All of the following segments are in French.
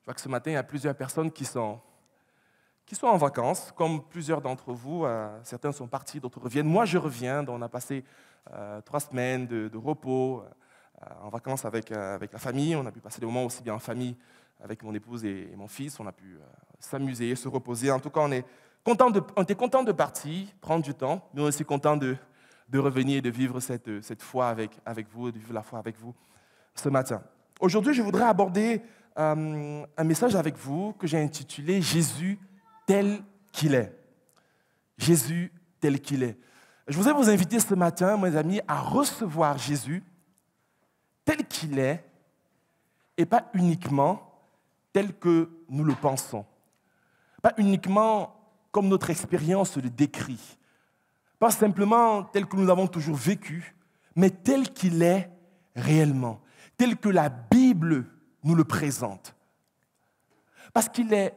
vois que ce matin, il y a plusieurs personnes qui sont en vacances, comme plusieurs d'entre vous. Certains sont partis, d'autres reviennent. Moi, je reviens. Donc, on a passé 3 semaines de repos en vacances avec la famille. On a pu passer des moments aussi bien en famille avec mon épouse et mon fils. On a pu s'amuser, se reposer. En tout cas, on était content de partir, prendre du temps, mais on est aussi content de revenir et de vivre cette foi avec vous, de vivre la foi avec vous ce matin. Aujourd'hui, je voudrais aborder un message avec vous que j'ai intitulé « Jésus tel qu'il est ». Jésus tel qu'il est. Je voudrais vous inviter ce matin, mes amis, à recevoir Jésus tel qu'il est et pas uniquement tel que nous le pensons. Pas uniquement comme notre expérience le décrit. Pas simplement tel que nous l'avons toujours vécu, mais tel qu'il est réellement, tel que la Bible nous le présente. Parce qu'il est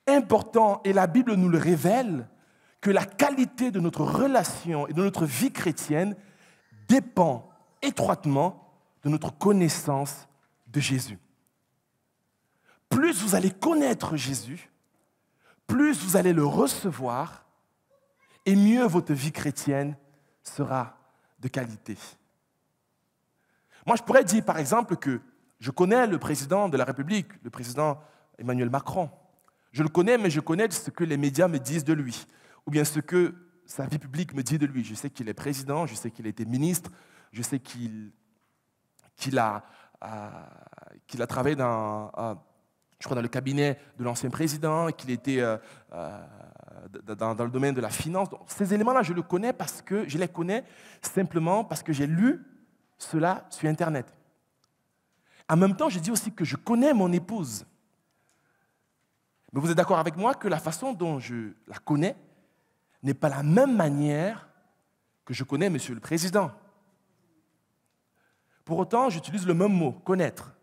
important, et la Bible nous le révèle, que la qualité de notre relation et de notre vie chrétienne dépend étroitement de notre connaissance de Jésus. Plus vous allez connaître Jésus, plus vous allez le recevoir, et mieux votre vie chrétienne sera de qualité. Moi, je pourrais dire, par exemple, que je connais le président de la République, le président Emmanuel Macron. Je le connais, mais je connais ce que les médias me disent de lui, ou bien ce que sa vie publique me dit de lui. Je sais qu'il est président, je sais qu'il a été ministre, je sais qu'il a travaillé dans le cabinet de l'ancien président, qu'il était dans le domaine de la finance. Donc, ces éléments-là, je les connais simplement parce que j'ai lu cela sur Internet. En même temps, je dis aussi que je connais mon épouse. Mais vous êtes d'accord avec moi que la façon dont je la connais n'est pas la même manière que je connais Monsieur le Président. Pour autant, j'utilise le même mot, connaître.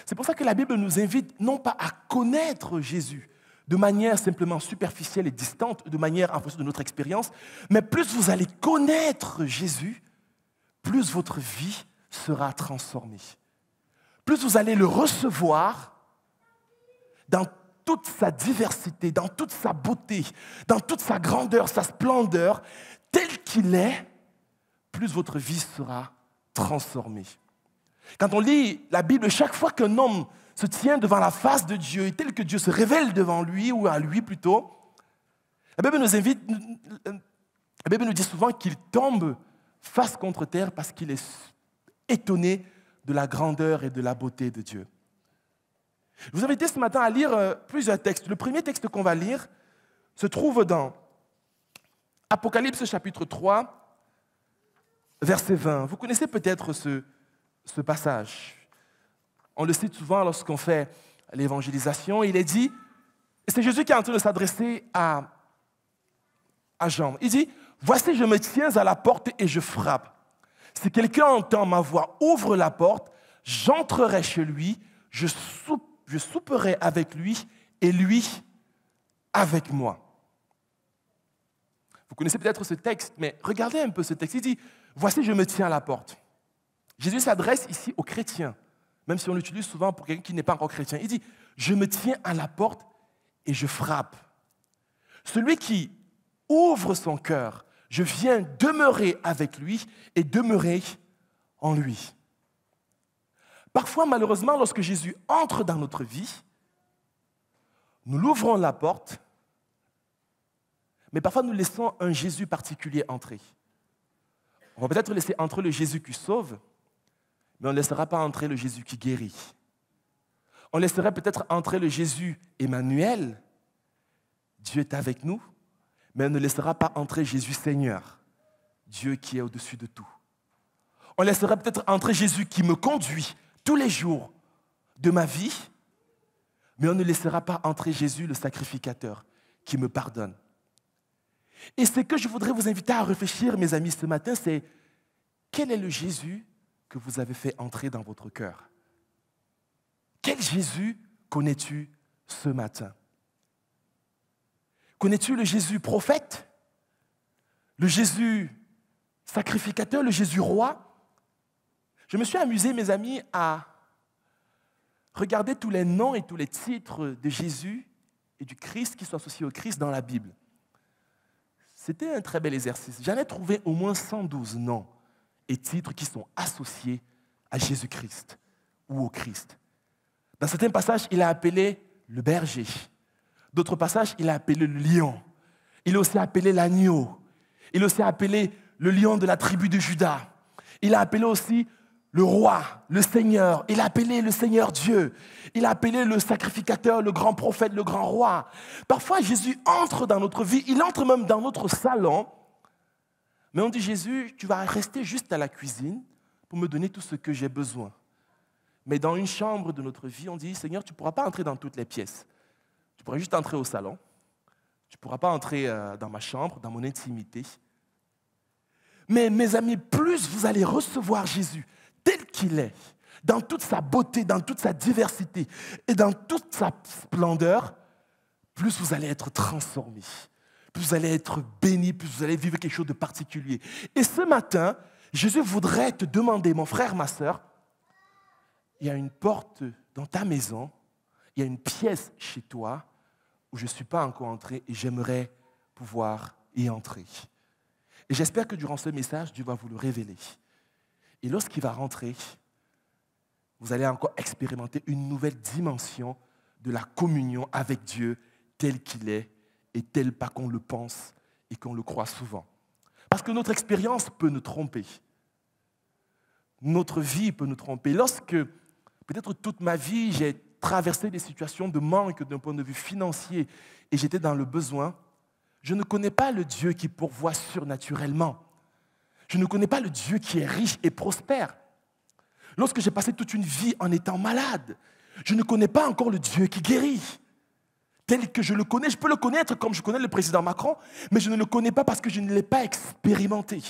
C'est pour ça que la Bible nous invite non pas à connaître Jésus de manière simplement superficielle et distante, de manière en fonction de notre expérience, mais plus vous allez connaître Jésus, plus votre vie sera transformée. Plus vous allez le recevoir dans toute sa diversité, dans toute sa beauté, dans toute sa grandeur, sa splendeur, tel qu'il est, plus votre vie sera transformée. Quand on lit la Bible, chaque fois qu'un homme se tient devant la face de Dieu, et tel que Dieu se révèle devant lui, ou à lui plutôt, la Bible nous dit souvent qu'il tombe face contre terre parce qu'il est étonné de la grandeur et de la beauté de Dieu. Je vous invite ce matin à lire plusieurs textes. Le premier texte qu'on va lire se trouve dans Apocalypse chapitre 3, verset 20. Vous connaissez peut-être ce passage. On le cite souvent lorsqu'on fait l'évangélisation. Il est dit, et c'est Jésus qui est en train de s'adresser à Jean. Il dit, « Voici, je me tiens à la porte et je frappe. Si quelqu'un entend ma voix, ouvre la porte, j'entrerai chez lui, je souperai avec lui et lui avec moi. » Vous connaissez peut-être ce texte, mais regardez un peu ce texte. Il dit, « Voici, je me tiens à la porte. » Jésus s'adresse ici aux chrétiens, même si on l'utilise souvent pour quelqu'un qui n'est pas encore chrétien. Il dit, « Je me tiens à la porte et je frappe. » Celui qui ouvre son cœur, je viens demeurer avec lui et demeurer en lui. Parfois, malheureusement, lorsque Jésus entre dans notre vie, nous l'ouvrons la porte, mais parfois nous laissons un Jésus particulier entrer. On va peut-être laisser entrer le Jésus qui sauve, mais on ne laissera pas entrer le Jésus qui guérit. On laisserait peut-être entrer le Jésus Emmanuel, Dieu est avec nous, mais on ne laissera pas entrer Jésus Seigneur, Dieu qui est au-dessus de tout. On laisserait peut-être entrer Jésus qui me conduit tous les jours de ma vie, mais on ne laissera pas entrer Jésus le sacrificateur qui me pardonne. Et ce que je voudrais vous inviter à réfléchir, mes amis, ce matin, c'est quel est le Jésus que vous avez fait entrer dans votre cœur? Quel Jésus connais-tu ce matin? Connais-tu le Jésus prophète? Le Jésus sacrificateur? Le Jésus roi? Je me suis amusé, mes amis, à regardez tous les noms et tous les titres de Jésus et du Christ qui sont associés au Christ dans la Bible. C'était un très bel exercice. J'en ai trouvé au moins 112 noms et titres qui sont associés à Jésus-Christ ou au Christ. Dans certains passages, il a appelé le berger. D'autres passages, il a appelé le lion. Il a aussi appelé l'agneau. Il a aussi appelé le lion de la tribu de Juda. Il a appelé aussi le roi, le Seigneur. Il a appelé le Seigneur Dieu. Il a appelé le sacrificateur, le grand prophète, le grand roi. Parfois, Jésus entre dans notre vie. Il entre même dans notre salon. Mais on dit, Jésus, tu vas rester juste à la cuisine pour me donner tout ce que j'ai besoin. Mais dans une chambre de notre vie, on dit, Seigneur, tu ne pourras pas entrer dans toutes les pièces. Tu pourras juste entrer au salon. Tu ne pourras pas entrer dans ma chambre, dans mon intimité. Mais mes amis, plus vous allez recevoir Jésus tel qu'il est, dans toute sa beauté, dans toute sa diversité et dans toute sa splendeur, plus vous allez être transformés, plus vous allez être bénis, plus vous allez vivre quelque chose de particulier. Et ce matin, Jésus voudrait te demander, mon frère, ma sœur, il y a une porte dans ta maison, il y a une pièce chez toi où je ne suis pas encore entré et j'aimerais pouvoir y entrer. Et j'espère que durant ce message, Dieu va vous le révéler. Et lorsqu'il va rentrer, vous allez encore expérimenter une nouvelle dimension de la communion avec Dieu tel qu'il est et tel pas qu'on le pense et qu'on le croit souvent. Parce que notre expérience peut nous tromper. Notre vie peut nous tromper. Lorsque, peut-être toute ma vie, j'ai traversé des situations de manque d'un point de vue financier et j'étais dans le besoin, je ne connais pas le Dieu qui pourvoit surnaturellement. Je ne connais pas le Dieu qui est riche et prospère. Lorsque j'ai passé toute une vie en étant malade, je ne connais pas encore le Dieu qui guérit. Tel que je le connais, je peux le connaître comme je connais le président Macron, mais je ne le connais pas parce que je ne l'ai pas expérimenté.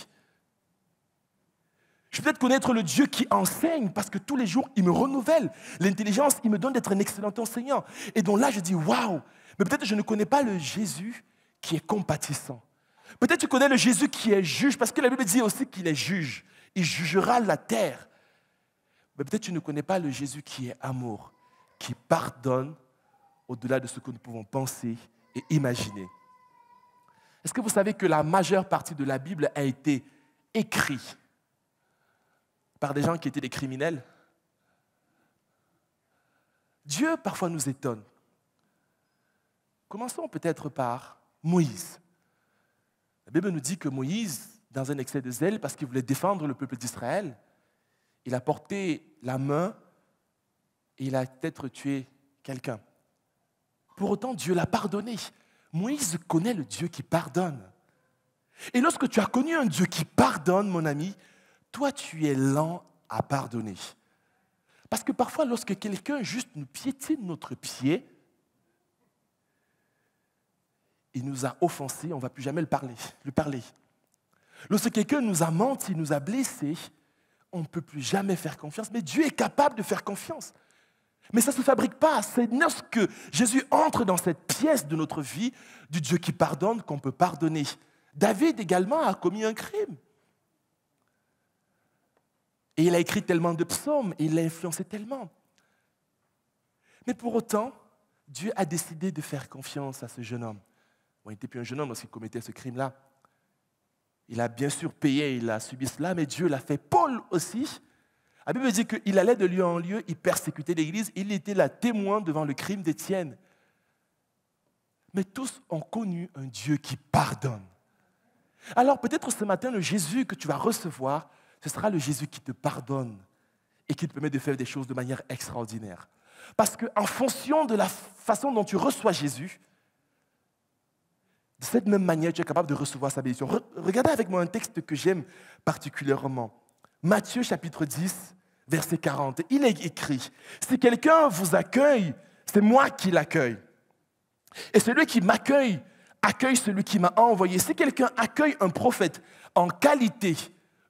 Je peux peut-être connaître le Dieu qui enseigne parce que tous les jours, il me renouvelle. L'intelligence, il me donne d'être un excellent enseignant. Et donc là, je dis, waouh, mais peut-être je ne connais pas le Jésus qui est compatissant. Peut-être tu connais le Jésus qui est juge, parce que la Bible dit aussi qu'il est juge. Il jugera la terre. Mais peut-être tu ne connais pas le Jésus qui est amour, qui pardonne au-delà de ce que nous pouvons penser et imaginer. Est-ce que vous savez que la majeure partie de la Bible a été écrite par des gens qui étaient des criminels? Dieu parfois nous étonne. Commençons peut-être par Moïse. La Bible nous dit que Moïse, dans un excès de zèle, parce qu'il voulait défendre le peuple d'Israël, il a porté la main et il a peut-être tué quelqu'un. Pour autant, Dieu l'a pardonné. Moïse connaît le Dieu qui pardonne. Et lorsque tu as connu un Dieu qui pardonne, mon ami, toi, tu es lent à pardonner. Parce que parfois, lorsque quelqu'un juste nous piétine notre pied, il nous a offensés, on ne va plus jamais lui parler. Lorsque quelqu'un nous a menti, nous a blessés, on ne peut plus jamais faire confiance. Mais Dieu est capable de faire confiance. Mais ça ne se fabrique pas. C'est lorsque Jésus entre dans cette pièce de notre vie, du Dieu qui pardonne, qu'on peut pardonner. David également a commis un crime. Et il a écrit tellement de psaumes, et il l'a influencé tellement. Mais pour autant, Dieu a décidé de faire confiance à ce jeune homme. Bon, il n'était plus un jeune homme lorsqu'il commettait ce crime-là. Il a bien sûr payé, il a subi cela, mais Dieu l'a fait. Paul aussi, la Bible dit qu'il allait de lieu en lieu, il persécutait l'Église, il était là témoin devant le crime d'Étienne. Mais tous ont connu un Dieu qui pardonne. Alors peut-être ce matin, le Jésus que tu vas recevoir, ce sera le Jésus qui te pardonne et qui te permet de faire des choses de manière extraordinaire. Parce qu'en fonction de la façon dont tu reçois Jésus, de cette même manière, tu es capable de recevoir sa bénédiction. Regardez avec moi un texte que j'aime particulièrement. Matthieu chapitre 10, verset 40. Il est écrit, « Si quelqu'un vous accueille, c'est moi qui l'accueille. Et celui qui m'accueille, accueille celui qui m'a envoyé. Si quelqu'un accueille un prophète en qualité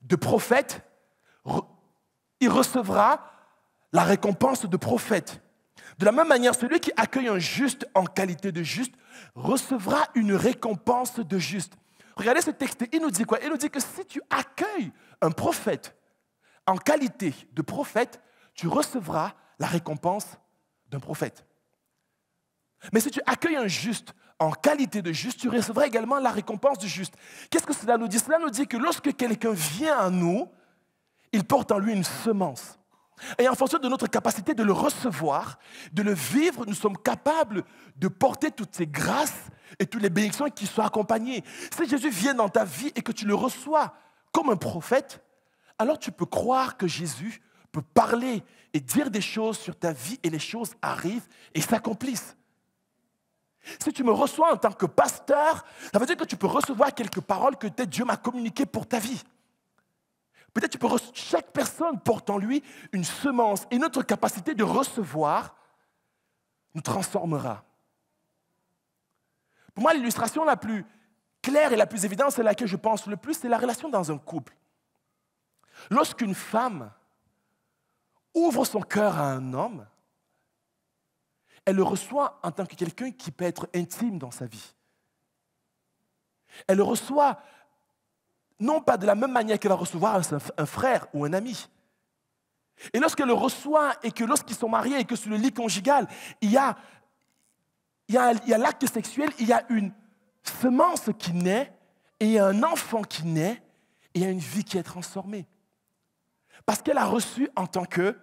de prophète, il recevra la récompense de prophète. De la même manière, celui qui accueille un juste en qualité de juste recevra une récompense de juste. » Regardez ce texte, il nous dit quoi? Il nous dit que si tu accueilles un prophète en qualité de prophète, tu recevras la récompense d'un prophète. Mais si tu accueilles un juste en qualité de juste, tu recevras également la récompense du juste. Qu'est-ce que cela nous dit? Cela nous dit que lorsque quelqu'un vient à nous, il porte en lui une semence. Et en fonction de notre capacité de le recevoir, de le vivre, nous sommes capables de porter toutes ces grâces et toutes les bénédictions qui sont accompagnées. Si Jésus vient dans ta vie et que tu le reçois comme un prophète, alors tu peux croire que Jésus peut parler et dire des choses sur ta vie et les choses arrivent et s'accomplissent. Si tu me reçois en tant que pasteur, ça veut dire que tu peux recevoir quelques paroles que peut-être Dieu m'a communiquées pour ta vie. Peut-être tu peux chaque personne porte en lui une semence et notre capacité de recevoir nous transformera. Pour moi, l'illustration la plus claire et la plus évidente, c'est laquelle je pense le plus, c'est la relation dans un couple. Lorsqu'une femme ouvre son cœur à un homme, elle le reçoit en tant que quelqu'un qui peut être intime dans sa vie. Elle le reçoit non pas de la même manière qu'elle va recevoir un frère ou un ami. Et lorsqu'elle le reçoit et que lorsqu'ils sont mariés et que sur le lit conjugal, il y a l'acte sexuel, il y a une semence qui naît et il y a un enfant qui naît et il y a une vie qui est transformée. Parce qu'elle a reçu en tant que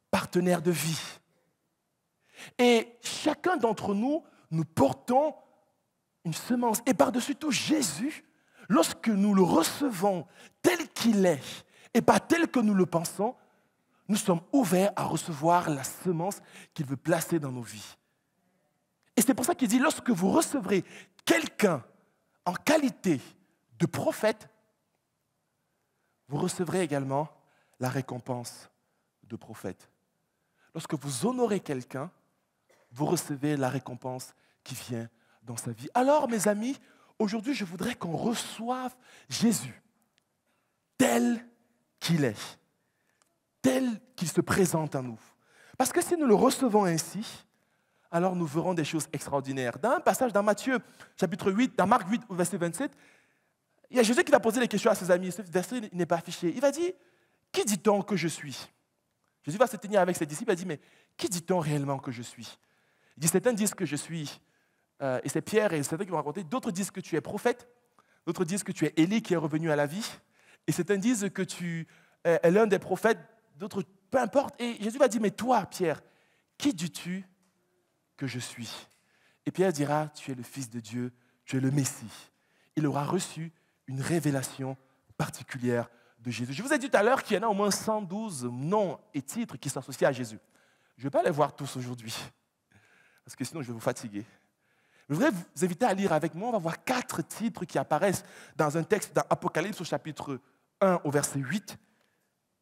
partenaire de vie. Et chacun d'entre nous, nous portons une semence. Et par-dessus tout, Jésus, lorsque nous le recevons tel qu'il est et pas tel que nous le pensons, nous sommes ouverts à recevoir la semence qu'il veut placer dans nos vies. Et c'est pour ça qu'il dit, lorsque vous recevrez quelqu'un en qualité de prophète, vous recevrez également la récompense de prophète. Lorsque vous honorez quelqu'un, vous recevez la récompense qui vient dans sa vie. Alors, mes amis, aujourd'hui, je voudrais qu'on reçoive Jésus tel qu'il est, tel qu'il se présente à nous. Parce que si nous le recevons ainsi, alors nous verrons des choses extraordinaires. Dans un passage dans Matthieu, chapitre 8, dans Marc 8, verset 27, il y a Jésus qui va poser des questions à ses amis. Ce verset n'est pas affiché. Il va dire, « Qui dit-on que je suis ?» Jésus va se tenir avec ses disciples et va dire, « Mais qui dit-on réellement que je suis ?» Il dit, certains disent que je suis, et c'est Pierre et certains qui vont raconter, d'autres disent que tu es prophète, d'autres disent que tu es Élie qui est revenu à la vie, et certains disent que tu es l'un des prophètes, d'autres, peu importe. Et Jésus va dire, mais toi, Pierre, qui dis-tu que je suis? Et Pierre dira, tu es le Fils de Dieu, tu es le Messie. Il aura reçu une révélation particulière de Jésus. Je vous ai dit tout à l'heure qu'il y en a au moins 112 noms et titres qui s'associent à Jésus. Je ne vais pas les voir tous aujourd'hui, parce que sinon je vais vous fatiguer. Je voudrais vous inviter à lire avec moi. On va voir 4 titres qui apparaissent dans un texte dans Apocalypse au chapitre 1 au verset 8.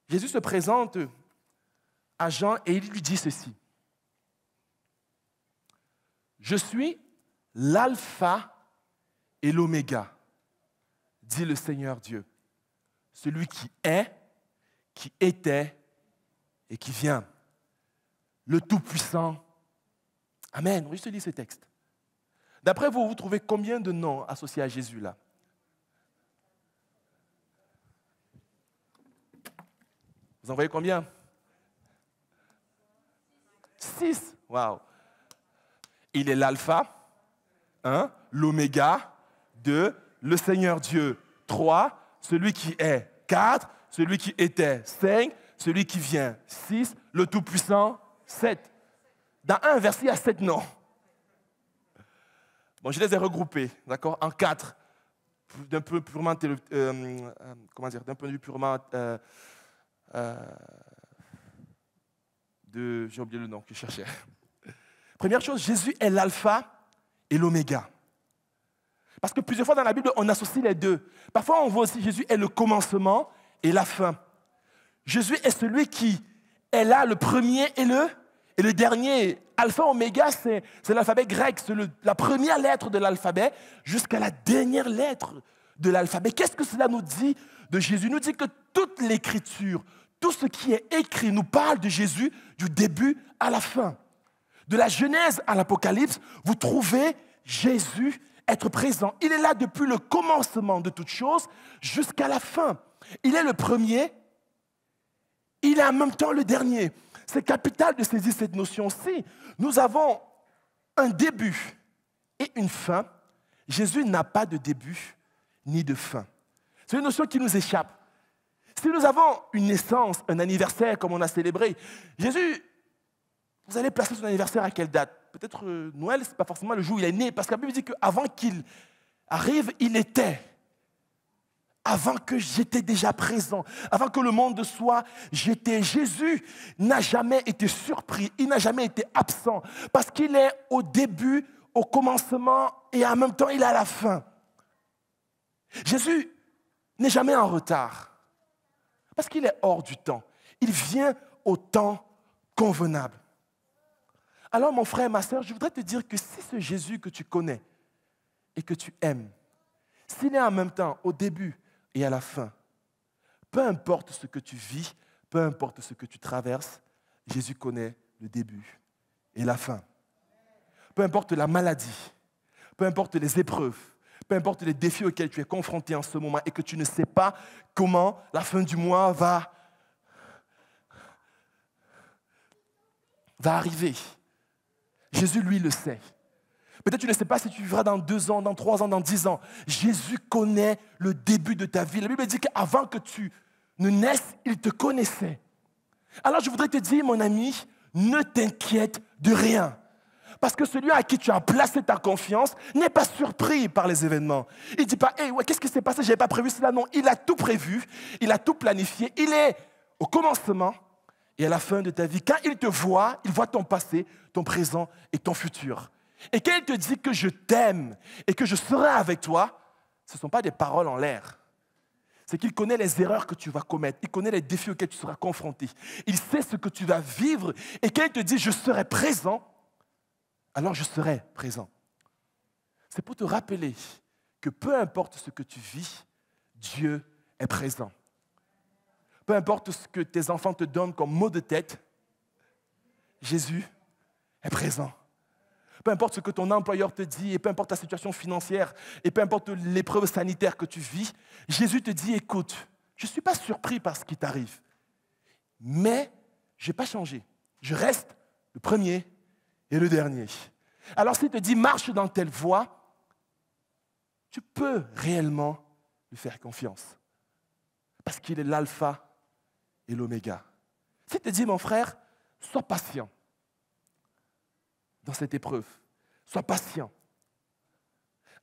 Jésus se présente à Jean et il lui dit ceci. « Je suis l'alpha et l'oméga, dit le Seigneur Dieu, celui qui est, qui était et qui vient, le Tout-Puissant. » Amen. Oui, je te lis ce texte. D'après vous, vous trouvez combien de noms associés à Jésus là? Vous en voyez combien? 6. Waouh. Il est l'alpha, 1, l'oméga, 2, le Seigneur Dieu, 3, celui qui est, 4, celui qui était, 5, celui qui vient, 6, le Tout-Puissant, 7. Dans un verset, il y a 7 noms. Bon, je les ai regroupés, d'accord, en 4, d'un peu purement, d'un point de vue purement, j'ai oublié le nom que je cherchais. Première chose, Jésus est l'alpha et l'oméga. Parce que plusieurs fois dans la Bible, on associe les deux. Parfois, on voit aussi Jésus est le commencement et la fin. Jésus est celui qui est là, le premier et le dernier. Alpha, oméga, c'est l'alphabet grec, c'est la première lettre de l'alphabet jusqu'à la dernière lettre de l'alphabet. Qu'est-ce que cela nous dit de Jésus? Il nous dit que toute l'écriture, tout ce qui est écrit nous parle de Jésus du début à la fin. De la Genèse à l'Apocalypse, vous trouvez Jésus être présent. Il est là depuis le commencement de toutes choses jusqu'à la fin. Il est le premier, il est en même temps le dernier. C'est capital de saisir cette notion-ci. Nous avons un début et une fin. Jésus n'a pas de début ni de fin. C'est une notion qui nous échappe. Si nous avons une naissance, un anniversaire comme on a célébré, Jésus, vous allez placer son anniversaire à quelle date? Peut-être Noël, ce n'est pas forcément le jour où il est né, parce que la Bible dit qu'avant qu'il arrive, il était. Avant que j'étais déjà présent, avant que le monde soit, j'étais. Jésus n'a jamais été surpris, il n'a jamais été absent, parce qu'il est au début, au commencement, et en même temps, il est à la fin. Jésus n'est jamais en retard, parce qu'il est hors du temps. Il vient au temps convenable. Alors, mon frère, ma sœur, je voudrais te dire que si ce Jésus que tu connais et que tu aimes, s'il est en même temps au début et à la fin, peu importe ce que tu vis, peu importe ce que tu traverses, Jésus connaît le début et la fin. Peu importe la maladie, peu importe les épreuves, peu importe les défis auxquels tu es confronté en ce moment et que tu ne sais pas comment la fin du mois va arriver. Jésus, lui, le sait. Peut-être tu ne sais pas si tu vivras dans 2 ans, dans 3 ans, dans 10 ans. Jésus connaît le début de ta vie. La Bible dit qu'avant que tu ne naisses, il te connaissait. Alors je voudrais te dire, mon ami, ne t'inquiète de rien. Parce que celui à qui tu as placé ta confiance n'est pas surpris par les événements. Il ne dit pas, hey, ouais, qu'est-ce qui s'est passé, je n'avais pas prévu cela. Non, il a tout prévu, il a tout planifié. Il est au commencement et à la fin de ta vie. Quand il te voit, il voit ton passé, ton présent et ton futur. Et quand il te dit que je t'aime et que je serai avec toi, ce ne sont pas des paroles en l'air. C'est qu'il connaît les erreurs que tu vas commettre. Il connaît les défis auxquels tu seras confronté. Il sait ce que tu vas vivre. Et quand il te dit je serai présent, alors je serai présent. C'est pour te rappeler que peu importe ce que tu vis, Dieu est présent. Peu importe ce que tes enfants te donnent comme mot de tête, Jésus est présent. Peu importe ce que ton employeur te dit, et peu importe ta situation financière, et peu importe l'épreuve sanitaire que tu vis, Jésus te dit, écoute, je ne suis pas surpris par ce qui t'arrive, mais je n'ai pas changé. Je reste le premier et le dernier. Alors s'il te dit, marche dans telle voie, tu peux réellement lui faire confiance. Parce qu'il est l'alpha et l'oméga. S'il te dit, mon frère, sois patient dans cette épreuve. Sois patient.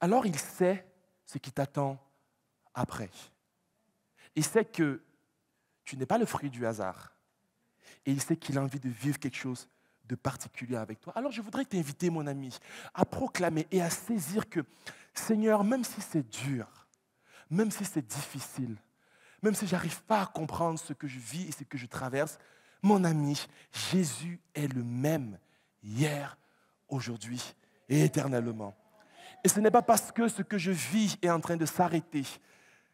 Alors il sait ce qui t'attend après. Il sait que tu n'es pas le fruit du hasard. Et il sait qu'il a envie de vivre quelque chose de particulier avec toi. Alors je voudrais t'inviter, mon ami, à proclamer et à saisir que, Seigneur, même si c'est dur, même si c'est difficile, même si je n'arrive pas à comprendre ce que je vis et ce que je traverse, mon ami, Jésus est le même hier, aujourd'hui et éternellement. Et ce n'est pas parce que ce que je vis est en train de s'arrêter,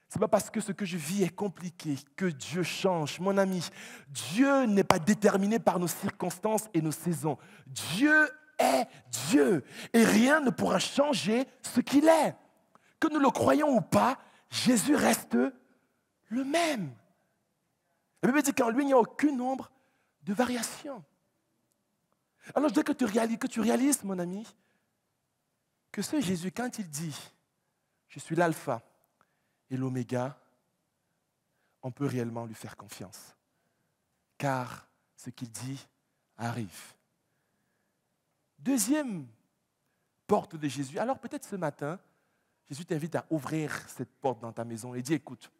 ce n'est pas parce que ce que je vis est compliqué que Dieu change. Mon ami, Dieu n'est pas déterminé par nos circonstances et nos saisons. Dieu est Dieu et rien ne pourra changer ce qu'il est. Que nous le croyons ou pas, Jésus reste le même. La Bible dit qu'en lui, il n'y a aucune ombre de variation. Alors je veux que tu réalises, mon ami, que ce Jésus, quand il dit « Je suis l'alpha et l'oméga », on peut réellement lui faire confiance. Car ce qu'il dit arrive. Deuxième porte de Jésus. Alors peut-être ce matin, Jésus t'invite à ouvrir cette porte dans ta maison et dit « Écoute,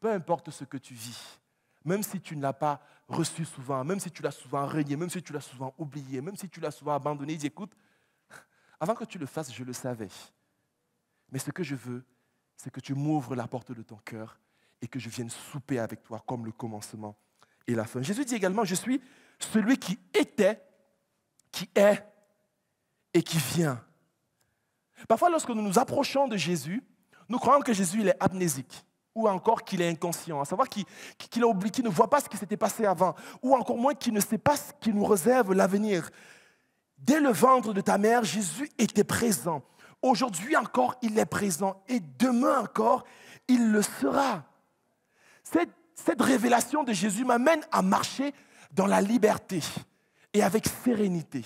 peu importe ce que tu vis, même si tu ne l'as pas reçu souvent, même si tu l'as souvent renié, même si tu l'as souvent oublié, même si tu l'as souvent abandonné, il dit, écoute, avant que tu le fasses, je le savais. Mais ce que je veux, c'est que tu m'ouvres la porte de ton cœur et que je vienne souper avec toi comme le commencement et la fin. Jésus dit également, je suis celui qui était, qui est et qui vient. Parfois, lorsque nous nous approchons de Jésus, nous croyons que Jésus il est amnésique. Ou encore qu'il est inconscient, à savoir qu'il ne voit pas ce qui s'était passé avant, ou encore moins qu'il ne sait pas ce qui nous réserve l'avenir. Dès le ventre de ta mère, Jésus était présent. Aujourd'hui encore, il est présent, et demain encore, il le sera. Cette révélation de Jésus m'amène à marcher dans la liberté et avec sérénité.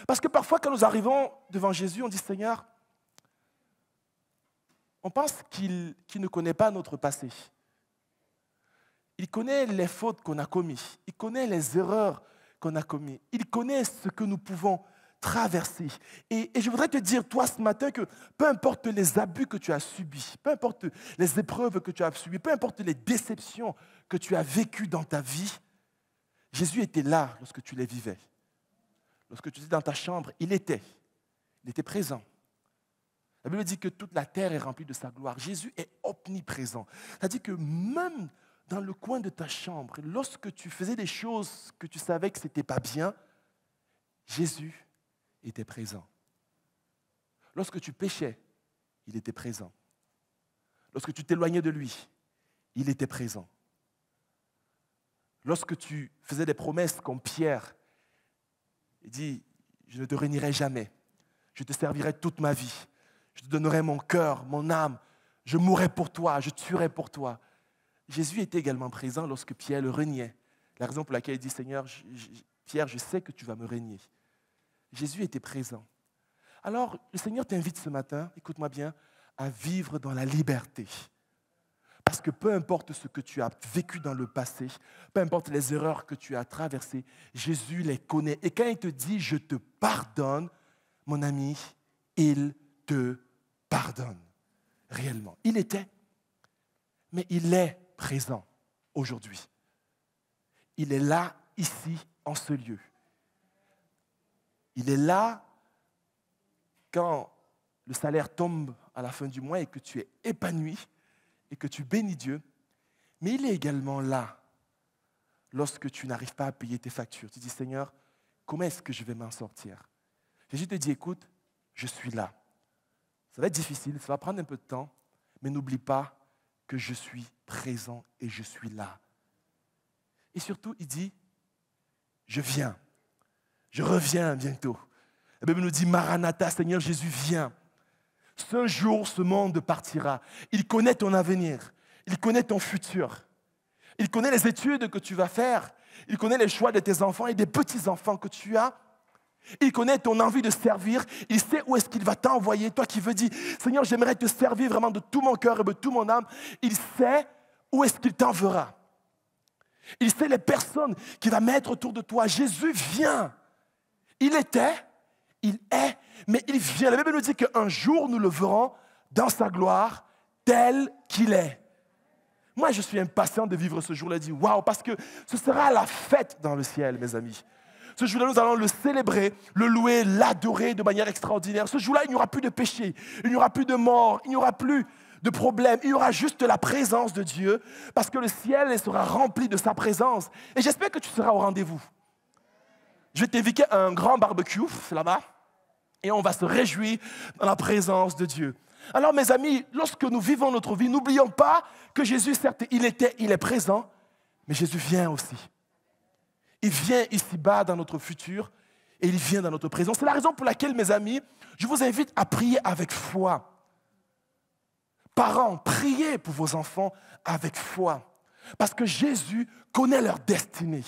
Parce que parfois, quand nous arrivons devant Jésus, on dit, Seigneur, on pense qu'il ne connaît pas notre passé. Il connaît les fautes qu'on a commises. Il connaît les erreurs qu'on a commises. Il connaît ce que nous pouvons traverser. Et je voudrais te dire, toi, ce matin, que peu importe les abus que tu as subis, peu importe les épreuves que tu as subies, peu importe les déceptions que tu as vécues dans ta vie, Jésus était là lorsque tu les vivais. Lorsque tu étais dans ta chambre, il était présent. La Bible dit que toute la terre est remplie de sa gloire. Jésus est omniprésent. C'est-à-dire que même dans le coin de ta chambre, lorsque tu faisais des choses que tu savais que ce n'était pas bien, Jésus était présent. Lorsque tu péchais, il était présent. Lorsque tu t'éloignais de lui, il était présent. Lorsque tu faisais des promesses comme Pierre, il dit, je ne te renierai jamais, je te servirai toute ma vie, je te donnerai mon cœur, mon âme, je mourrai pour toi, je tuerai pour toi. Jésus était également présent lorsque Pierre le reniait. La raison pour laquelle il dit, Seigneur, Pierre, je sais que tu vas me renier. Jésus était présent. Alors, le Seigneur t'invite ce matin, écoute-moi bien, à vivre dans la liberté. Parce que peu importe ce que tu as vécu dans le passé, peu importe les erreurs que tu as traversées, Jésus les connaît. Et quand il te dit « je te pardonne », mon ami, il te pardonne réellement. Il était, mais il est présent aujourd'hui. Il est là, ici, en ce lieu. Il est là quand le salaire tombe à la fin du mois et que tu es épanoui et que tu bénis Dieu. Mais il est également là lorsque tu n'arrives pas à payer tes factures. Tu dis, Seigneur, comment est-ce que je vais m'en sortir? Jésus te dit, écoute, je suis là. Ça va être difficile, ça va prendre un peu de temps, mais n'oublie pas que je suis présent et je suis là. Et surtout, il dit, je viens. Je reviens bientôt. La Bible nous dit, Maranatha, Seigneur Jésus, viens. Ce jour, ce monde partira. Il connaît ton avenir. Il connaît ton futur. Il connaît les études que tu vas faire. Il connaît les choix de tes enfants et des petits-enfants que tu as. Il connaît ton envie de servir. Il sait où est-ce qu'il va t'envoyer. Toi qui veux dire, Seigneur, j'aimerais te servir vraiment de tout mon cœur et de toute mon âme. Il sait où est-ce qu'il t'enverra. Il sait les personnes qu'il va mettre autour de toi. Jésus vient. Il était, il est, mais il vient. La Bible nous dit qu'un jour, nous le verrons dans sa gloire, tel qu'il est. Moi, je suis impatient de vivre ce jour-là. Je dis, waouh, parce que ce sera la fête dans le ciel, mes amis. Ce jour-là, nous allons le célébrer, le louer, l'adorer de manière extraordinaire. Ce jour-là, il n'y aura plus de péché, il n'y aura plus de mort, il n'y aura plus de problème. Il y aura juste la présence de Dieu, parce que le ciel sera rempli de sa présence. Et j'espère que tu seras au rendez-vous. Je vais t'inviter à un grand barbecue, c'est là-bas, et on va se réjouir dans la présence de Dieu. Alors, mes amis, lorsque nous vivons notre vie, n'oublions pas que Jésus, certes, il est présent, mais Jésus vient aussi. Il vient ici-bas dans notre futur et il vient dans notre présent. C'est la raison pour laquelle, mes amis, je vous invite à prier avec foi. Parents, priez pour vos enfants avec foi, parce que Jésus connaît leur destinée.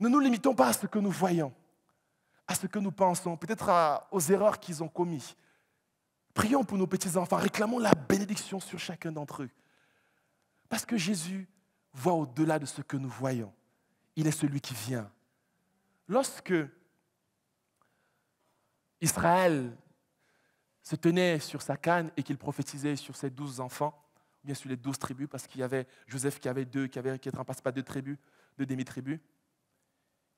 Ne nous limitons pas à ce que nous voyons, à ce que nous pensons, peut-être aux erreurs qu'ils ont commises. Prions pour nos petits-enfants, réclamons la bénédiction sur chacun d'entre eux. Parce que Jésus voit au-delà de ce que nous voyons. Il est celui qui vient. Lorsque Israël se tenait sur sa canne et qu'il prophétisait sur ses 12 enfants, ou bien sur les 12 tribus, parce qu'il y avait Joseph qui était remplacé par 2 tribus, 2 demi-tribus,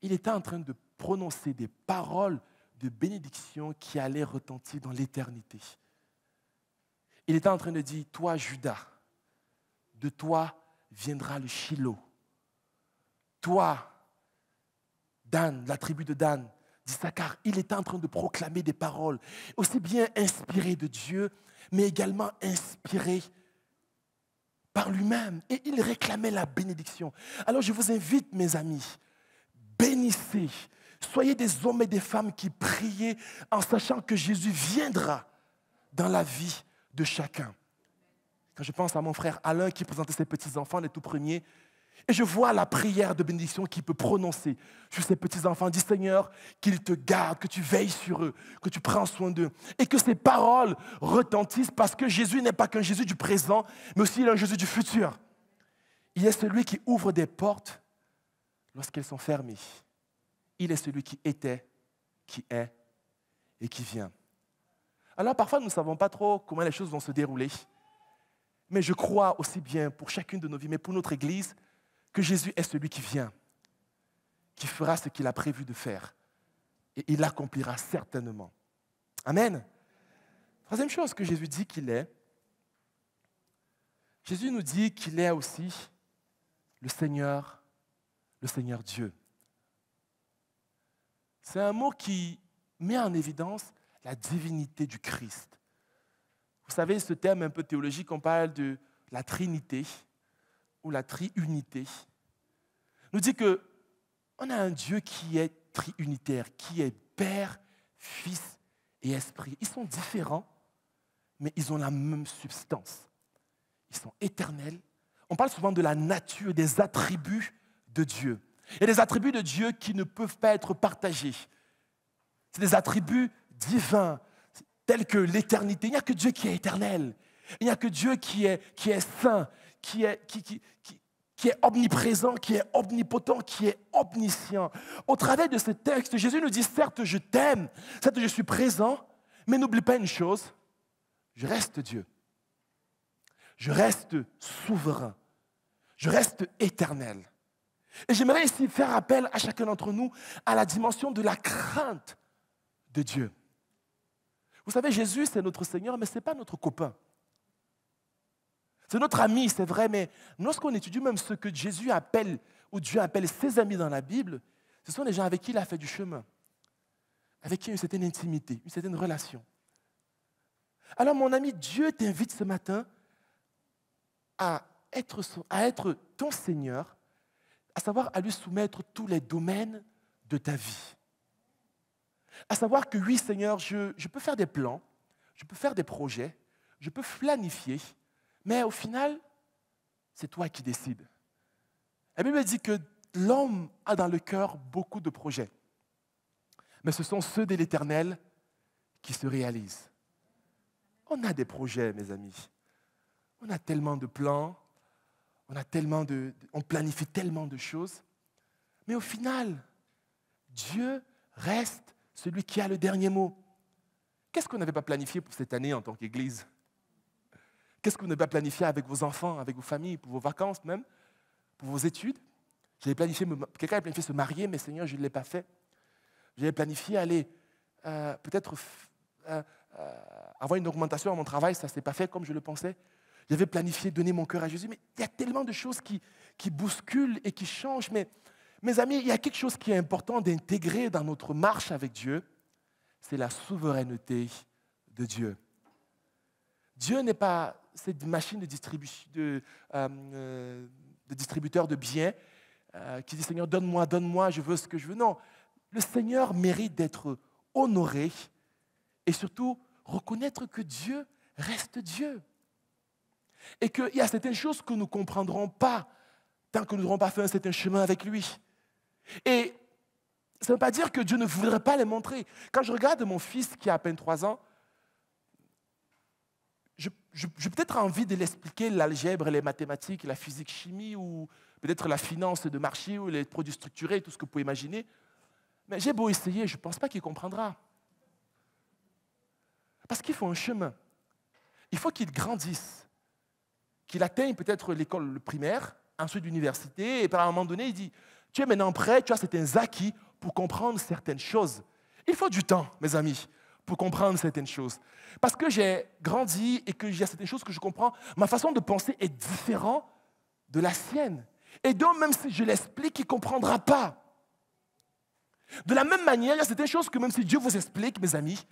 il était en train de prononcer des paroles de bénédiction qui allaient retentir dans l'éternité. Il était en train de dire, toi Judas, de toi viendra le Shiloh. Toi, Dan, la tribu de Dan, d'Issachar, il était en train de proclamer des paroles, aussi bien inspirées de Dieu, mais également inspirées par lui-même. Et il réclamait la bénédiction. Alors je vous invite, mes amis, bénissez, soyez des hommes et des femmes qui prient en sachant que Jésus viendra dans la vie de chacun. Quand je pense à mon frère Alain qui présentait ses petits-enfants, les tout premiers, Et je vois la prière de bénédiction qu'il peut prononcer sur ses petits-enfants. Dis Seigneur, qu'il te garde, que tu veilles sur eux, que tu prends soin d'eux. Et que ces paroles retentissent parce que Jésus n'est pas qu'un Jésus du présent, mais aussi un Jésus du futur. Il est celui qui ouvre des portes lorsqu'elles sont fermées. Il est celui qui était, qui est et qui vient. Alors parfois, nous ne savons pas trop comment les choses vont se dérouler. Mais je crois aussi bien pour chacune de nos vies, mais pour notre Église, que Jésus est celui qui vient, qui fera ce qu'il a prévu de faire. Et il l'accomplira certainement. Amen. Troisième chose que Jésus dit qu'il est, Jésus nous dit qu'il est aussi le Seigneur Dieu. C'est un mot qui met en évidence la divinité du Christ. Vous savez, ce terme un peu théologique, on parle de la Trinité ou la triunité, nous dit qu'on a un Dieu qui est triunitaire, qui est Père, Fils et Esprit. Ils sont différents, mais ils ont la même substance. Ils sont éternels. On parle souvent de la nature, des attributs de Dieu. Il y a des attributs de Dieu qui ne peuvent pas être partagés. C'est des attributs divins, tels que l'éternité. Il n'y a que Dieu qui est éternel. Il n'y a que Dieu qui est saint, qui est omniprésent, qui est omnipotent, qui est omniscient. Au travers de ce texte, Jésus nous dit, certes, je t'aime, certes, je suis présent, mais n'oublie pas une chose, je reste Dieu. Je reste souverain. Je reste éternel. Et j'aimerais ici faire appel à chacun d'entre nous à la dimension de la crainte de Dieu. Vous savez, Jésus, c'est notre Seigneur, mais ce n'est pas notre copain. C'est notre ami, c'est vrai, mais lorsqu'on étudie même ce que Jésus appelle, ou Dieu appelle ses amis dans la Bible, ce sont les gens avec qui il a fait du chemin, avec qui il y a une certaine intimité, une certaine relation. Alors mon ami, Dieu t'invite ce matin à être ton Seigneur, à savoir à lui soumettre tous les domaines de ta vie. À savoir que oui, Seigneur, je peux faire des plans, je peux faire des projets, je peux planifier, mais au final, c'est toi qui décides. La Bible dit que l'homme a dans le cœur beaucoup de projets, mais ce sont ceux de l'Éternel qui se réalisent. On a des projets, mes amis. On a tellement de plans, on planifie tellement de choses, mais au final, Dieu reste celui qui a le dernier mot. Qu'est-ce qu'on n'avait pas planifié pour cette année en tant qu'Église? Qu'est-ce que vous n'avez pas planifié avec vos enfants, avec vos familles, pour vos vacances même, pour vos études? Quelqu'un a planifié se marier, mais Seigneur, je ne l'ai pas fait. J'avais planifié aller peut-être avoir une augmentation à mon travail, ça ne s'est pas fait comme je le pensais. J'avais planifié donner mon cœur à Jésus, mais il y a tellement de choses qui bousculent et qui changent. Mais mes amis, il y a quelque chose qui est important d'intégrer dans notre marche avec Dieu, c'est la souveraineté de Dieu. Dieu n'est pas cette machine de distributeur de biens qui dit « Seigneur, donne-moi, je veux ce que je veux ». Non, le Seigneur mérite d'être honoré et surtout reconnaître que Dieu reste Dieu. Et qu'il y a certaines choses que nous ne comprendrons pas tant que nous n'aurons pas fait un certain chemin avec lui. Et ça ne veut pas dire que Dieu ne voudrait pas les montrer. Quand je regarde mon fils qui a à peine 3 ans, j'ai peut-être envie de l'expliquer l'algèbre, les mathématiques, la physique-chimie ou peut-être la finance de marché ou les produits structurés, tout ce que vous pouvez imaginer. Mais j'ai beau essayer, je ne pense pas qu'il comprendra. Parce qu'il faut un chemin. Il faut qu'il grandisse, qu'il atteigne peut-être l'école primaire, ensuite l'université, et par un moment donné, il dit, tu es maintenant prêt, tu as certains acquis pour comprendre certaines choses. Il faut du temps, mes amis, pour comprendre certaines choses. Parce que j'ai grandi et que j'ai certaines choses que je comprends, ma façon de penser est différente de la sienne. Et donc, même si je l'explique, il ne comprendra pas. De la même manière, il y a certaines choses que même si Dieu vous explique, mes amis,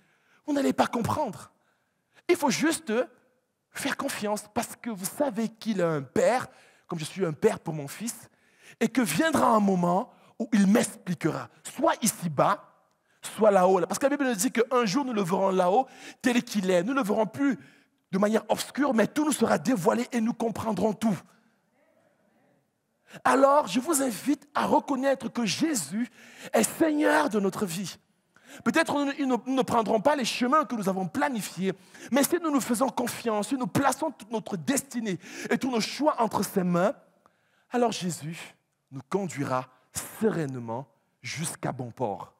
vous n'allez pas comprendre. Il faut juste faire confiance parce que vous savez qu'il a un père, comme je suis un père pour mon fils, et que viendra un moment où il m'expliquera, soit ici-bas, soit là-haut. Parce que la Bible nous dit qu'un jour, nous le verrons là-haut, tel qu'il est. Nous ne le verrons plus de manière obscure, mais tout nous sera dévoilé et nous comprendrons tout. alors je vous invite à reconnaître que Jésus est Seigneur de notre vie. Peut-être nous ne prendrons pas les chemins que nous avons planifiés, mais si nous nous faisons confiance, si nous plaçons toute notre destinée et tous nos choix entre ses mains, alors Jésus nous conduira sereinement jusqu'à bon port.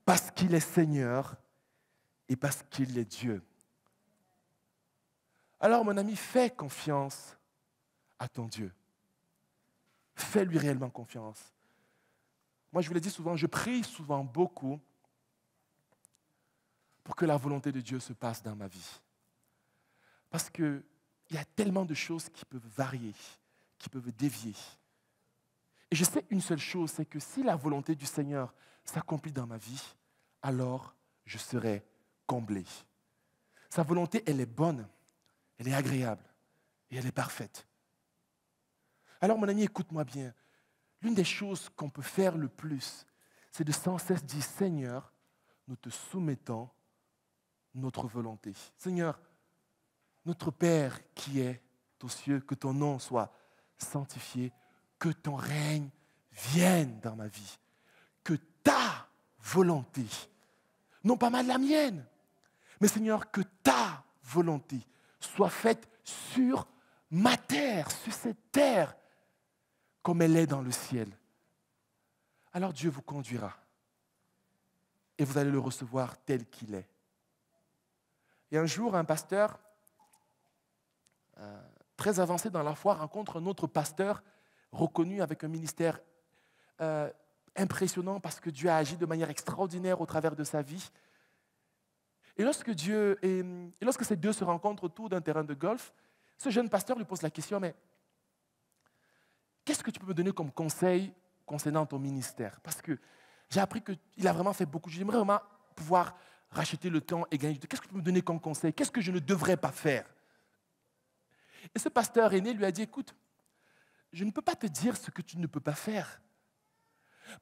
Parce qu'il est Seigneur et parce qu'il est Dieu. Alors mon ami, fais confiance à ton Dieu. Fais-lui réellement confiance. Moi, je vous l'ai dit souvent, je prie souvent beaucoup pour que la volonté de Dieu se passe dans ma vie. Parce qu'il y a tellement de choses qui peuvent varier, qui peuvent dévier. Et je sais une seule chose, c'est que si la volonté du Seigneur s'accomplit dans ma vie, alors je serai comblé. Sa volonté, elle est bonne, elle est agréable et elle est parfaite. Alors mon ami, écoute-moi bien. L'une des choses qu'on peut faire le plus, c'est de sans cesse dire, Seigneur, nous te soumettons notre volonté. Seigneur, notre Père qui est aux cieux, que ton nom soit sanctifié, que ton règne vienne dans ma vie, que ta volonté, non pas mal la mienne, mais Seigneur, que ta volonté soit faite sur ma terre, sur cette terre, comme elle est dans le ciel. Alors Dieu vous conduira et vous allez le recevoir tel qu'il est. Et un jour, un pasteur très avancé dans la foi rencontre un autre pasteur reconnu avec un ministère impressionnant parce que Dieu a agi de manière extraordinaire au travers de sa vie. Et lorsque ces deux se rencontrent autour d'un terrain de golf, ce jeune pasteur lui pose la question, mais qu'est-ce que tu peux me donner comme conseil concernant ton ministère? Parce que j'ai appris qu'il a vraiment fait beaucoup. J'aimerais vraiment pouvoir racheter le temps et gagner du temps. Qu'est-ce que tu peux me donner comme conseil? Qu'est-ce que je ne devrais pas faire? Et ce pasteur aîné lui a dit, écoute, je ne peux pas te dire ce que tu ne peux pas faire.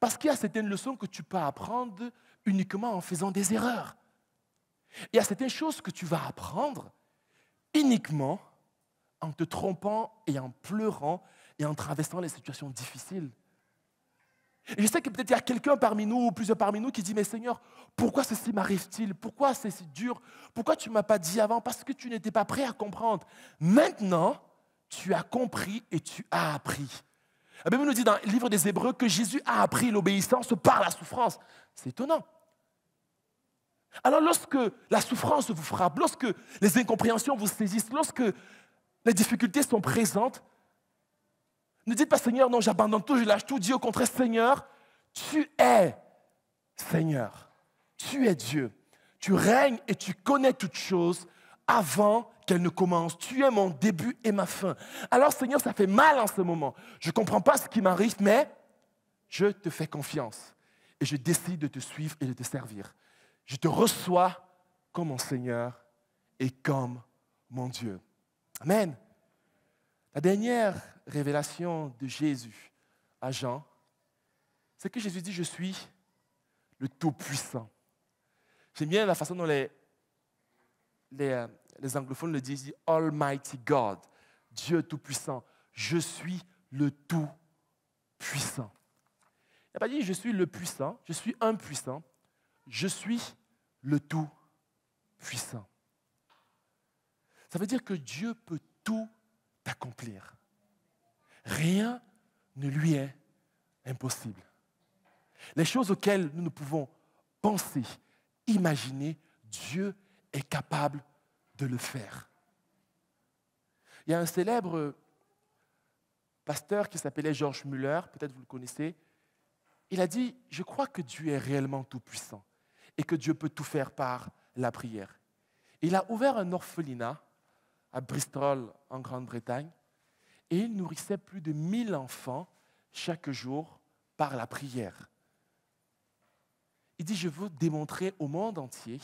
Parce qu'il y a certaines leçons que tu peux apprendre uniquement en faisant des erreurs. Il y a certaines choses que tu vas apprendre uniquement en te trompant et en pleurant et en traversant les situations difficiles. Et je sais que peut-être il y a quelqu'un parmi nous ou plusieurs parmi nous qui dit, mais Seigneur, pourquoi ceci m'arrive-t-il? Pourquoi c'est si dur? Pourquoi tu ne m'as pas dit avant? Parce que tu n'étais pas prêt à comprendre. Maintenant, tu as compris et tu as appris. La Bible nous dit dans le livre des Hébreux que Jésus a appris l'obéissance par la souffrance. C'est étonnant. Alors lorsque la souffrance vous frappe, lorsque les incompréhensions vous saisissent, lorsque les difficultés sont présentes, ne dites pas, Seigneur, non, j'abandonne tout, je lâche tout. Dis au contraire, Seigneur, tu es Seigneur. Tu es Dieu. Tu règnes et tu connais toutes choses avant qu'elles ne commencent. Tu es mon début et ma fin. Alors, Seigneur, ça fait mal en ce moment. Je ne comprends pas ce qui m'arrive, mais je te fais confiance. Et je décide de te suivre et de te servir. Je te reçois comme mon Seigneur et comme mon Dieu. Amen. La dernière révélation de Jésus à Jean, c'est que Jésus dit, je suis le Tout-Puissant. J'aime bien la façon dont les anglophones le disent, Almighty God, Dieu Tout-Puissant. Je suis le Tout-Puissant. Il n'a pas dit, je suis le puissant, je suis un puissant, je suis le Tout-Puissant. Ça veut dire que Dieu peut tout accomplir. Rien ne lui est impossible. Les choses auxquelles nous ne pouvons penser, imaginer, Dieu est capable de le faire. Il y a un célèbre pasteur qui s'appelait George Muller, peut-être vous le connaissez. Il a dit, je crois que Dieu est réellement tout-puissant et que Dieu peut tout faire par la prière. Il a ouvert un orphelinat à Bristol, en Grande-Bretagne, et il nourrissait plus de 1000 enfants chaque jour par la prière. Il dit, je veux démontrer au monde entier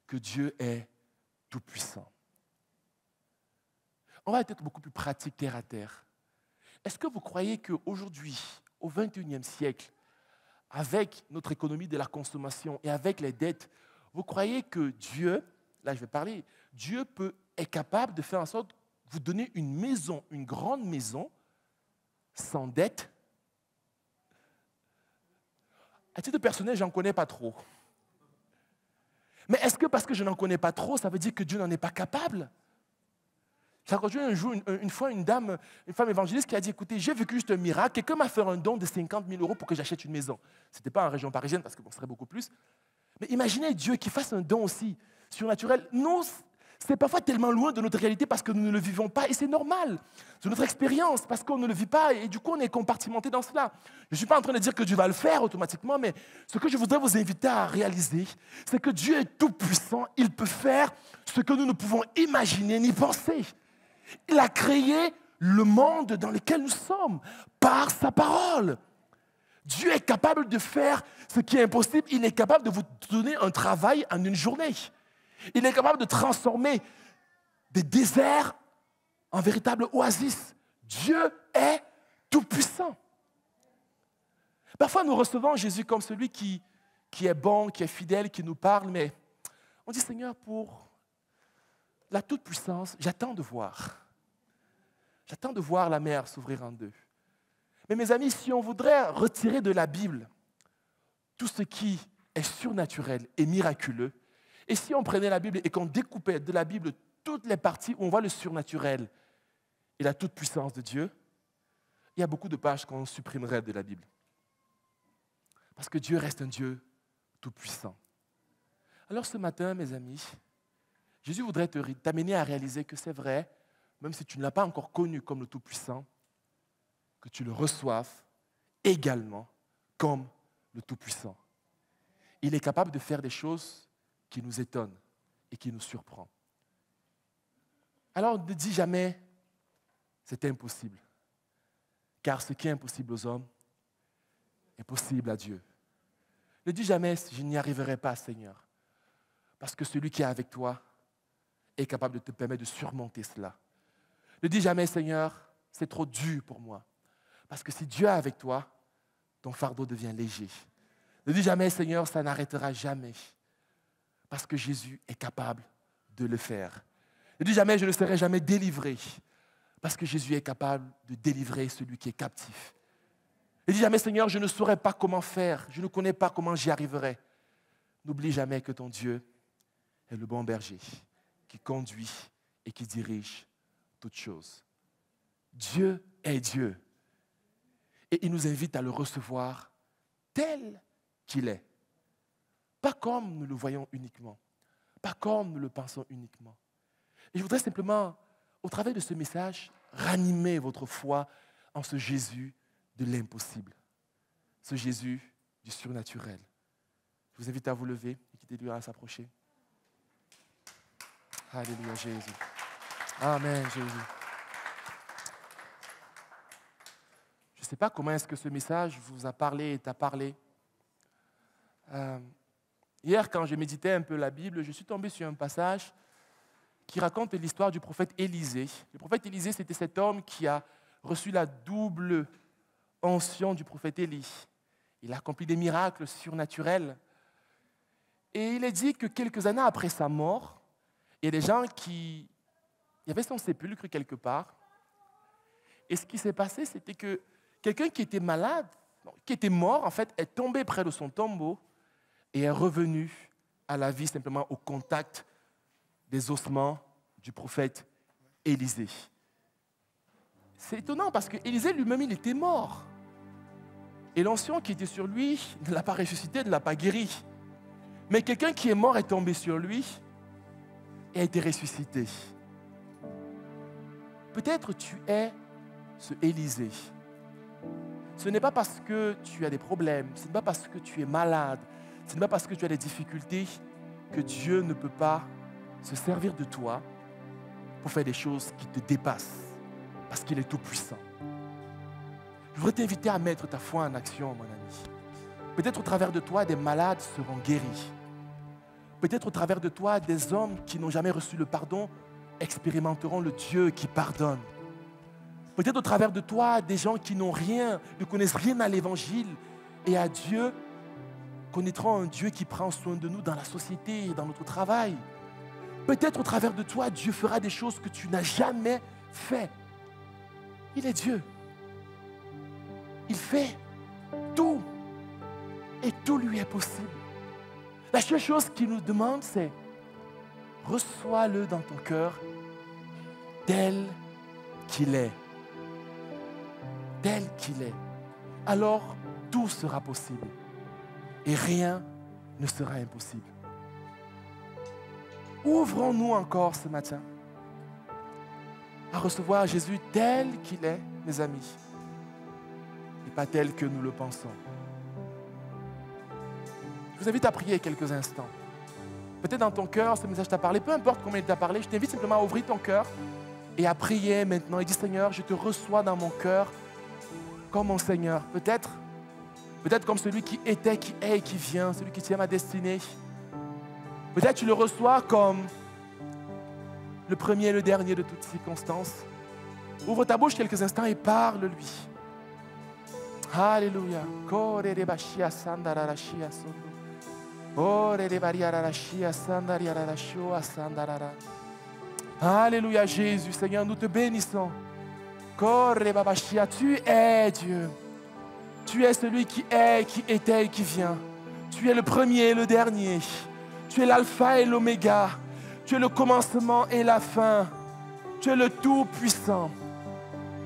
que Dieu est tout-puissant. On va être beaucoup plus pratique terre à terre. Est-ce que vous croyez qu'aujourd'hui, au XXIe siècle, avec notre économie de la consommation et avec les dettes, vous croyez que Dieu, là je vais parler, Dieu est capable de faire en sorte de vous donner une maison, une grande maison, sans dette. À titre personnel, je n'en connais pas trop. Mais est-ce que parce que je n'en connais pas trop, ça veut dire que Dieu n'en est pas capable? J'ai rencontré un jour, une fois, une femme évangéliste qui a dit, écoutez, j'ai vécu juste un miracle. Quelqu'un m'a fait un don de 50 000 € pour que j'achète une maison. Ce n'était pas en région parisienne parce que bon, ce serait beaucoup plus. Mais imaginez Dieu qui fasse un don aussi surnaturel. Nous, c'est parfois tellement loin de notre réalité parce que nous ne le vivons pas. Et c'est normal. C'est notre expérience parce qu'on ne le vit pas. Et du coup, on est compartimenté dans cela. Je ne suis pas en train de dire que Dieu va le faire automatiquement, mais ce que je voudrais vous inviter à réaliser, c'est que Dieu est tout puissant. Il peut faire ce que nous ne pouvons imaginer ni penser. Il a créé le monde dans lequel nous sommes par sa parole. Dieu est capable de faire ce qui est impossible. Il est capable de vous donner un travail en une journée. Il est capable de transformer des déserts en véritables oasis. Dieu est tout-puissant. Parfois, nous recevons Jésus comme celui qui est bon, qui est fidèle, qui nous parle, mais on dit, Seigneur, pour la toute-puissance, j'attends de voir. J'attends de voir la mer s'ouvrir en deux. Mais mes amis, si on voudrait retirer de la Bible tout ce qui est surnaturel et miraculeux, et si on prenait la Bible et qu'on découpait de la Bible toutes les parties où on voit le surnaturel et la toute-puissance de Dieu, il y a beaucoup de pages qu'on supprimerait de la Bible. Parce que Dieu reste un Dieu tout-puissant. Alors ce matin, mes amis, Jésus voudrait t'amener à réaliser que c'est vrai, même si tu ne l'as pas encore connu comme le Tout-Puissant, que tu le reçoives également comme le Tout-Puissant. Il est capable de faire des choses qui nous étonnent et qui nous surprennent. Alors ne dis jamais « c'est impossible », car ce qui est impossible aux hommes est possible à Dieu. Ne dis jamais « je n'y arriverai pas, Seigneur », parce que celui qui est avec toi est capable de te permettre de surmonter cela. Ne dis jamais, Seigneur, c'est trop dur pour moi. Parce que si Dieu est avec toi, ton fardeau devient léger. Ne dis jamais, Seigneur, ça n'arrêtera jamais. Parce que Jésus est capable de le faire. Ne dis jamais, je ne serai jamais délivré. Parce que Jésus est capable de délivrer celui qui est captif. Ne dis jamais, Seigneur, je ne saurais pas comment faire. Je ne connais pas comment j'y arriverai. N'oublie jamais que ton Dieu est le bon berger qui conduit et qui dirige toutes choses. Dieu est Dieu. Et il nous invite à le recevoir tel qu'il est. Pas comme nous le voyons uniquement. Pas comme nous le pensons uniquement. Et je voudrais simplement, au travers de ce message, ranimer votre foi en ce Jésus de l'impossible. Ce Jésus du surnaturel. Je vous invite à vous lever et quitter Dieu à s'approcher. Alléluia, Jésus. Amen, Jésus. Je ne sais pas comment est-ce que ce message vous a parlé et t'a parlé. Hier, quand je méditais un peu la Bible, je suis tombé sur un passage qui raconte l'histoire du prophète Élisée. Le prophète Élisée, c'était cet homme qui a reçu la double onction du prophète Élie. Il a accompli des miracles surnaturels. Et il est dit que quelques années après sa mort, il y a des gens qui... Il y avait son sépulcre quelque part. Et ce qui s'est passé, c'était que quelqu'un qui était malade, qui était mort, en fait, est tombé près de son tombeau et est revenu à la vie simplement au contact des ossements du prophète Élisée. C'est étonnant parce que Élisée lui-même, il était mort. Et l'onction qui était sur lui ne l'a pas ressuscité, ne l'a pas guéri. Mais quelqu'un qui est mort est tombé sur lui et a été ressuscité. Peut-être tu es ce Élisée. Ce n'est pas parce que tu as des problèmes, ce n'est pas parce que tu es malade, ce n'est pas parce que tu as des difficultés que Dieu ne peut pas se servir de toi pour faire des choses qui te dépassent, parce qu'il est tout puissant. Je voudrais t'inviter à mettre ta foi en action, mon ami. Peut-être au travers de toi, des malades seront guéris. Peut-être au travers de toi, des hommes qui n'ont jamais reçu le pardon expérimenteront le Dieu qui pardonne. Peut-être au travers de toi, des gens qui n'ont rien, ne connaissent rien à l'Évangile et à Dieu, connaîtront un Dieu qui prend soin de nous dans la société et dans notre travail. Peut-être au travers de toi, Dieu fera des choses que tu n'as jamais fait. Il est Dieu. il fait tout. Et tout lui est possible. La seule chose qu'il nous demande, c'est reçois-le dans ton cœur tel qu'il est. Tel qu'il est. Alors, tout sera possible. Et rien ne sera impossible. Ouvrons-nous encore ce matin à recevoir Jésus tel qu'il est, mes amis, et pas tel que nous le pensons. Je vous invite à prier quelques instants. Peut-être dans ton cœur, ce message t'a parlé, peu importe combien il t'a parlé, je t'invite simplement à ouvrir ton cœur et à prier maintenant et dire, Seigneur, je te reçois dans mon cœur comme mon Seigneur. Peut-être comme celui qui était, qui est et qui vient, celui qui tient ma destinée. Peut-être tu le reçois comme le premier et le dernier de toutes circonstances. Ouvre ta bouche quelques instants et parle-lui. Alléluia. Alléluia Jésus, Seigneur, nous te bénissons. Tu es Dieu. Tu es celui qui est, qui était et qui vient. Tu es le premier et le dernier. Tu es l'alpha et l'oméga. Tu es le commencement et la fin. Tu es le tout-puissant.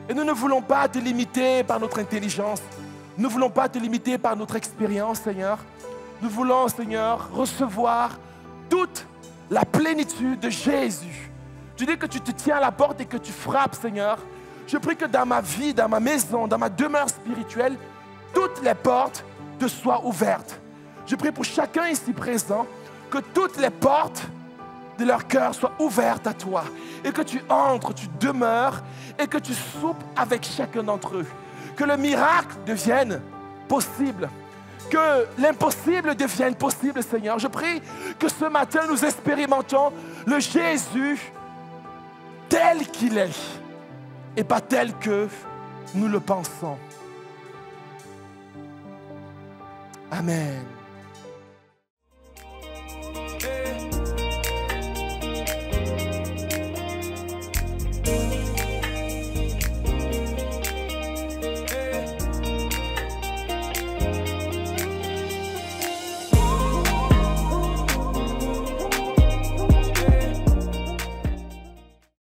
Et nous ne voulons pas te limiter par notre intelligence. Nous ne voulons pas te limiter par notre expérience, Seigneur. Nous voulons, Seigneur, recevoir toute la plénitude de Jésus. Tu dis que tu te tiens à la porte et que tu frappes, Seigneur. Je prie que dans ma vie, dans ma maison, dans ma demeure spirituelle, toutes les portes te soient ouvertes. Je prie pour chacun ici présent que toutes les portes de leur cœur soient ouvertes à toi et que tu entres, tu demeures et que tu soupes avec chacun d'entre eux. Que le miracle devienne possible. Que l'impossible devienne possible, Seigneur. Je prie que ce matin, nous expérimentons le Jésus tel qu'il est et pas tel que nous le pensons. Amen.